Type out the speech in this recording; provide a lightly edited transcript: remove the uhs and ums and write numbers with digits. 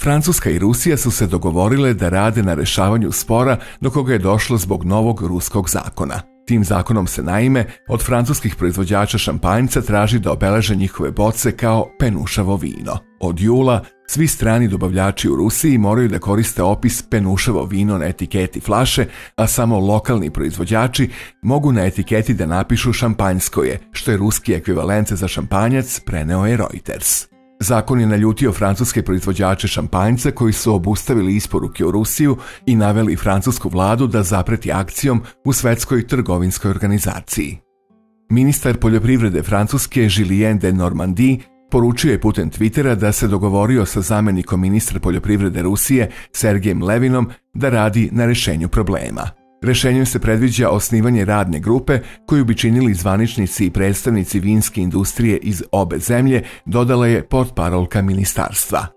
Francuska i Rusija su se dogovorile da rade na rešavanju spora do koga je došlo zbog novog ruskog zakona. Tim zakonom se naime od francuskih proizvođača šampanjca traži da obeleže njihove boce kao penušavo vino. Od jula svi strani dobavljači u Rusiji moraju da koriste opis penušavo vino na etiketi flaše, a samo lokalni proizvođači mogu na etiketi da napišu šampanjsko je, što je ruski ekvivalent za šampanjac, preneo je Reuters. Zakon je naljutio francuske proizvođače šampanjca koji su obustavili isporuke u Rusiju i naveli francusku vladu da zapreti akcijom u Svetskoj trgovinskoj organizaciji. Ministar poljoprivrede Francuske Julien de Normandie poručio je putem Twittera da se dogovorio sa zamenikom ministra poljoprivrede Rusije Sergejem Levinom da radi na rešenju problema. Rešenjem se predviđa osnivanje radne grupe koju bi činili zvaničnici i predstavnici vinske industrije iz obe zemlje, dodala je portparolka ministarstva.